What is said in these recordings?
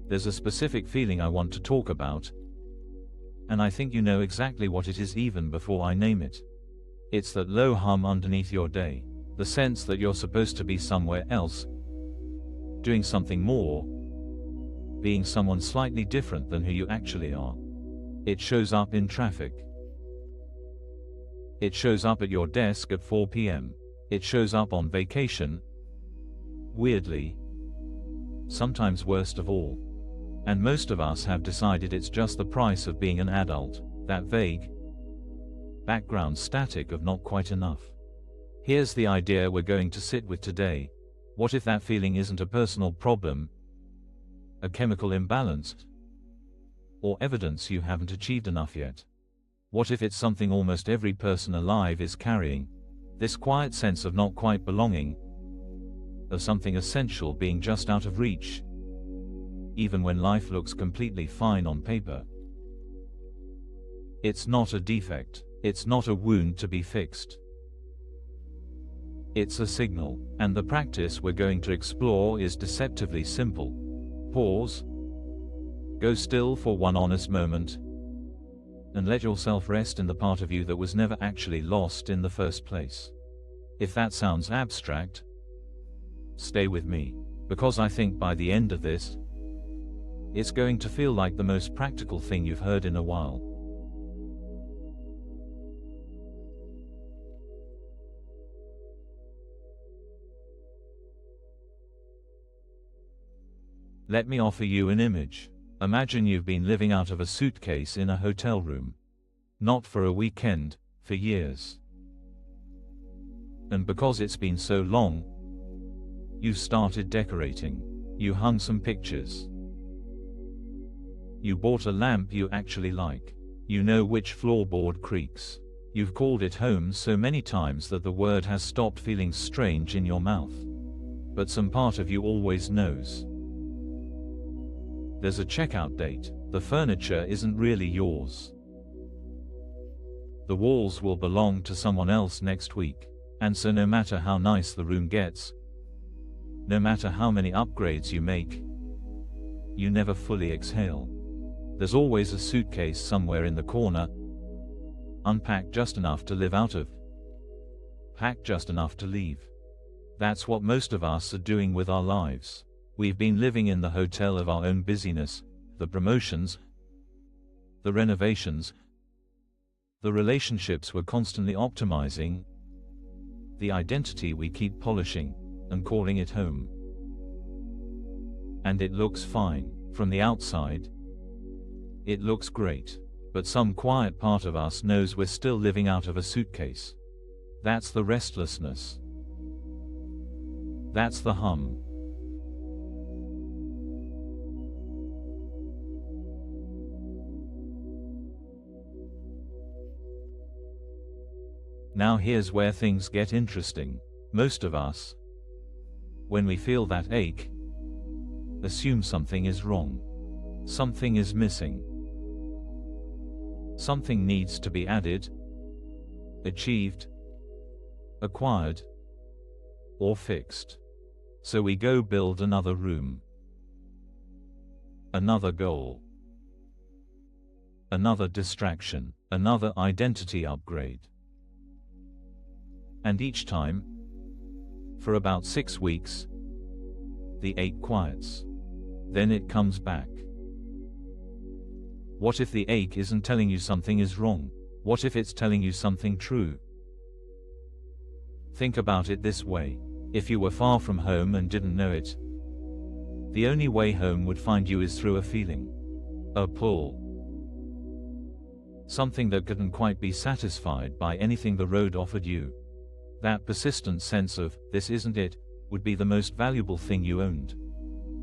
There's a specific feeling I want to talk about, and I think you know exactly what it is even before I name it. It's that low hum underneath your day, the sense that you're supposed to be somewhere else, doing something more, being someone slightly different than who you actually are. It shows up in traffic. It shows up at your desk at 4 p.m. It shows up on vacation. Weirdly. Sometimes worst of all. And most of us have decided it's just the price of being an adult, that vague background static of not quite enough. Here's the idea we're going to sit with today. What if that feeling isn't a personal problem, a chemical imbalance, or evidence you haven't achieved enough yet? What if it's something almost every person alive is carrying, this quiet sense of not quite belonging, of something essential being just out of reach, even when life looks completely fine on paper? It's not a defect. It's not a wound to be fixed. It's a signal, and the practice we're going to explore is deceptively simple. Pause. Go still for one honest moment, and let yourself rest in the part of you that was never actually lost in the first place. If that sounds abstract, stay with me, because I think by the end of this, it's going to feel like the most practical thing you've heard in a while. Let me offer you an image. Imagine you've been living out of a suitcase in a hotel room. Not for a weekend, for years. And because it's been so long, you've started decorating. You hung some pictures. You bought a lamp you actually like. You know which floorboard creaks. You've called it home so many times that the word has stopped feeling strange in your mouth. But some part of you always knows. There's a checkout date. The furniture isn't really yours. The walls will belong to someone else next week. And so no matter how nice the room gets, no matter how many upgrades you make, you never fully exhale. There's always a suitcase somewhere in the corner, unpacked just enough to live out of, packed just enough to leave. That's what most of us are doing with our lives. We've been living in the hotel of our own busyness, the promotions, the renovations, the relationships we're constantly optimizing, the identity we keep polishing, and calling it home. And it looks fine. From the outside, it looks great. But some quiet part of us knows we're still living out of a suitcase. That's the restlessness. That's the hum. Now here's where things get interesting. Most of us, when we feel that ache, assume something is wrong. Something is missing. Something needs to be added, achieved, acquired, or fixed. So we go build another room, another goal, another distraction, another identity upgrade. And each time, for about 6 weeks, the ache quiets. Then it comes back. What if the ache isn't telling you something is wrong? What if it's telling you something true? Think about it this way. If you were far from home and didn't know it, the only way home would find you is through a feeling. A pull. Something that couldn't quite be satisfied by anything the road offered you. That persistent sense of, this isn't it, would be the most valuable thing you owned.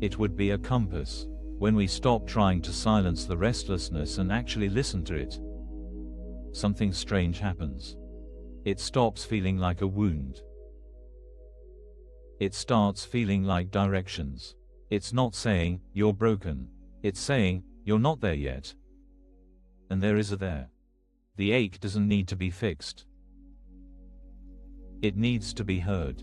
It would be a compass. When we stop trying to silence the restlessness and actually listen to it, something strange happens. It stops feeling like a wound. It starts feeling like directions. It's not saying, you're broken. It's saying, you're not there yet. And there is a there. The ache doesn't need to be fixed. It needs to be heard.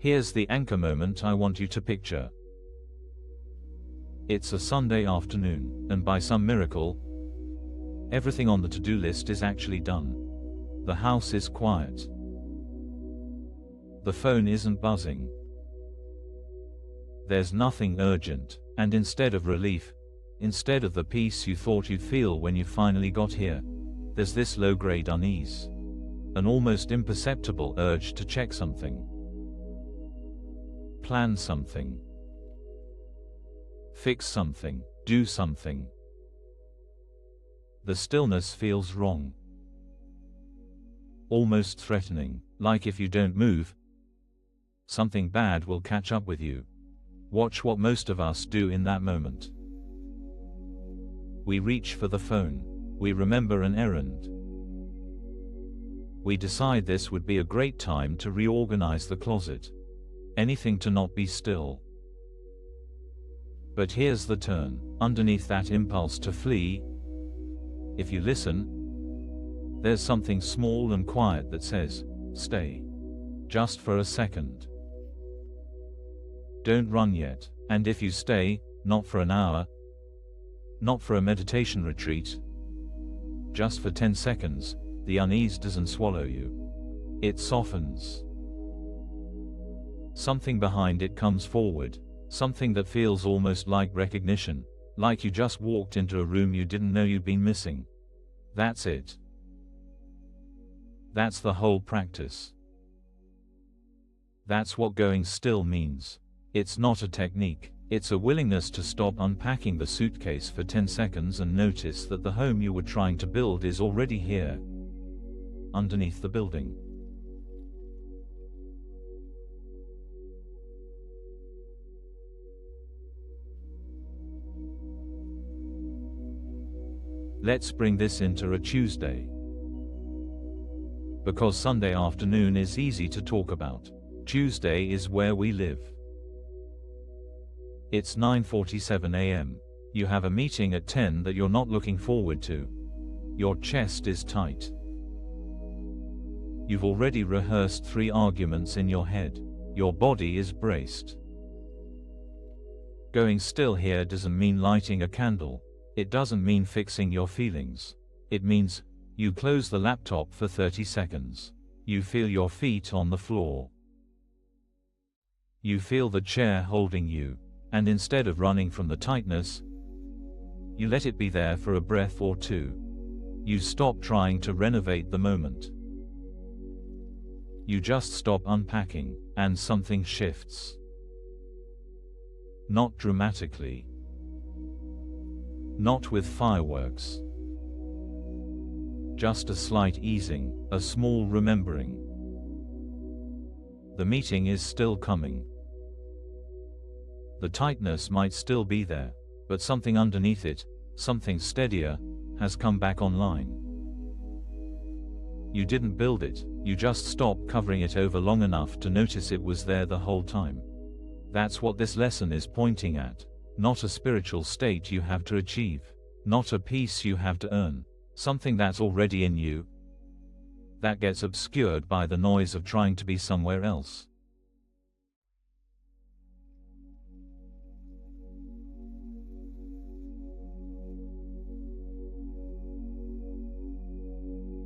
Here's the anchor moment I want you to picture. It's a Sunday afternoon, and by some miracle, everything on the to-do list is actually done. The house is quiet. The phone isn't buzzing. There's nothing urgent, and instead of relief, instead of the peace you thought you'd feel when you finally got here, there's this low-grade unease. An almost imperceptible urge to check something. Plan something. Fix something. Do something. The stillness feels wrong. Almost threatening, like if you don't move, something bad will catch up with you. Watch what most of us do in that moment. We reach for the phone. We remember an errand. We decide this would be a great time to reorganize the closet. Anything to not be still. But here's the turn. Underneath that impulse to flee, if you listen, there's something small and quiet that says, stay. Just for a second. Don't run yet. And if you stay, not for an hour, not for a meditation retreat, just for 10 seconds, the unease doesn't swallow you. It softens. Something behind it comes forward, something that feels almost like recognition, like you just walked into a room you didn't know you'd been missing. That's it. That's the whole practice. That's what going still means. It's not a technique, it's a willingness to stop unpacking the suitcase for 10 seconds and notice that the home you were trying to build is already here, underneath the building. Let's bring this into a Tuesday. Because Sunday afternoon is easy to talk about. Tuesday is where we live. It's 9:47 a.m. You have a meeting at 10 that you're not looking forward to. Your chest is tight. You've already rehearsed 3 arguments in your head. Your body is braced. Going still here doesn't mean lighting a candle. It doesn't mean fixing your feelings. It means, you close the laptop for 30 seconds. You feel your feet on the floor. You feel the chair holding you. And instead of running from the tightness, you let it be there for a breath or two. You stop trying to renovate the moment. You just stop unpacking, and something shifts. Not dramatically. Not with fireworks. Just a slight easing, a small remembering. The meeting is still coming. The tightness might still be there, but something underneath it, something steadier, has come back online. You didn't build it, you just stopped covering it over long enough to notice it was there the whole time. That's what this lesson is pointing at. Not a spiritual state you have to achieve. Not a peace you have to earn. Something that's already in you, that gets obscured by the noise of trying to be somewhere else.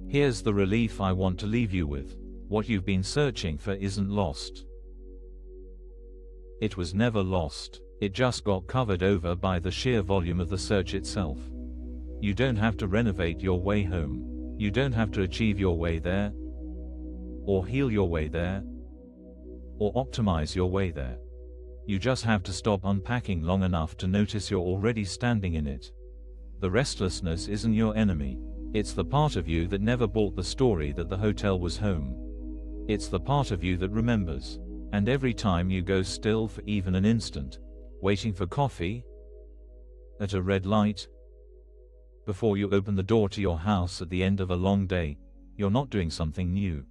Here's the relief I want to leave you with. What you've been searching for isn't lost. It was never lost. It just got covered over by the sheer volume of the search itself. You don't have to renovate your way home. You don't have to achieve your way there, or heal your way there, or optimize your way there. You just have to stop unpacking long enough to notice you're already standing in it. The restlessness isn't your enemy. It's the part of you that never bought the story that the hotel was home. It's the part of you that remembers. And every time you go still for even an instant, waiting for coffee, at a red light, before you open the door to your house at the end of a long day, you're not doing something new.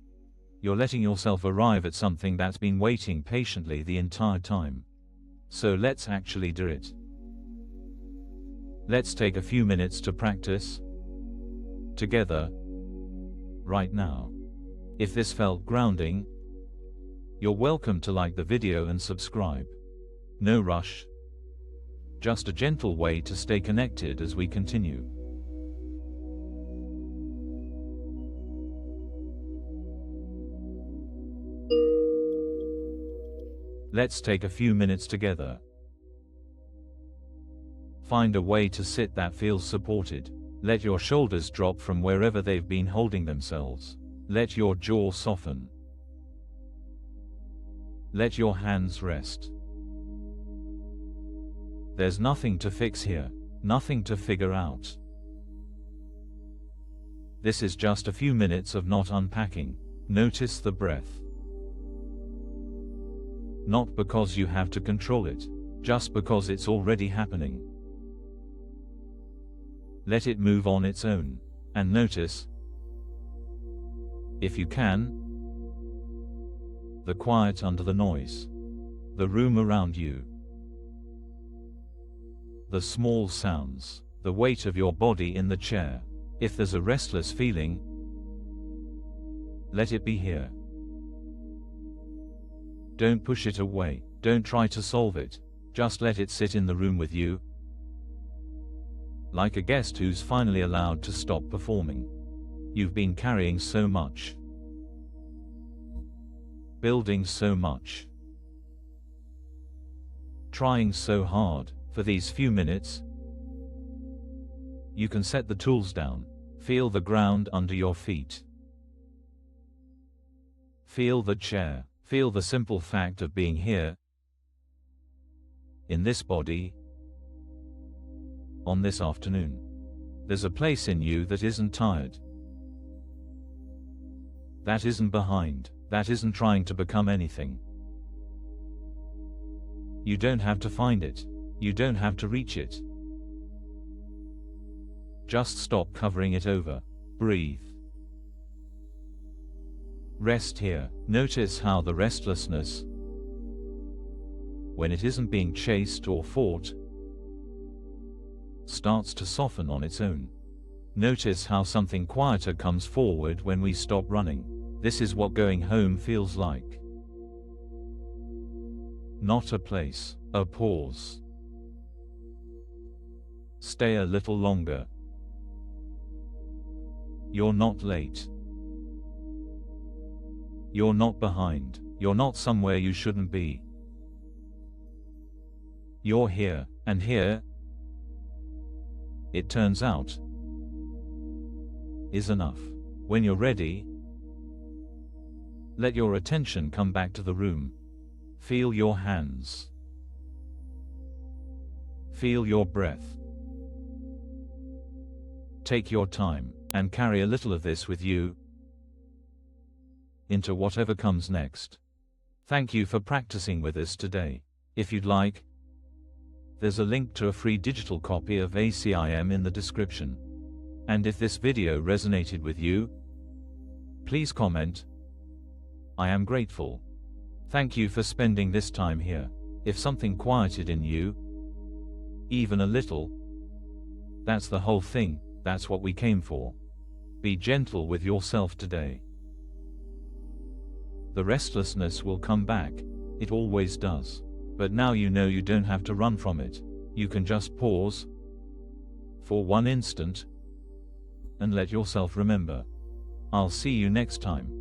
You're letting yourself arrive at something that's been waiting patiently the entire time. So let's actually do it. Let's take a few minutes to practice together right now. If this felt grounding, You're welcome to like the video and subscribe. No rush. Just a gentle way to stay connected as we continue. Let's take a few minutes together. Find a way to sit that feels supported. Let your shoulders drop from wherever they've been holding themselves. Let your jaw soften. Let your hands rest. There's nothing to fix here, nothing to figure out. This is just a few minutes of not unpacking. Notice the breath. Not because you have to control it, just because it's already happening. Let it move on its own, and notice, if you can, the quiet under the noise, the room around you, the small sounds, the weight of your body in the chair. If there's a restless feeling, let it be here. Don't push it away, don't try to solve it, just let it sit in the room with you, like a guest who's finally allowed to stop performing. You've been carrying so much, building so much, trying so hard. For these few minutes, you can set the tools down, feel the ground under your feet, feel the chair. Feel the simple fact of being here, in this body, on this afternoon. There's a place in you that isn't tired, that isn't behind, that isn't trying to become anything. You don't have to find it. You don't have to reach it. Just stop covering it over. Breathe. Rest here. Notice how the restlessness, when it isn't being chased or fought, starts to soften on its own. Notice how something quieter comes forward when we stop running. This is what going home feels like. Not a place, a pause. Stay a little longer. You're not late. You're not behind. You're not somewhere you shouldn't be. You're here, and here, it turns out, is enough. When you're ready, let your attention come back to the room. Feel your hands. Feel your breath. Take your time, and carry a little of this with you into whatever comes next. Thank you for practicing with us today. If you'd like, there's a link to a free digital copy of ACIM in the description. And if this video resonated with you, please comment. I am grateful. Thank you for spending this time here. If something quieted in you, even a little, that's the whole thing. That's what we came for. Be gentle with yourself today. The restlessness will come back. It always does. But now you know you don't have to run from it. You can just pause for one instant and let yourself remember. I'll see you next time.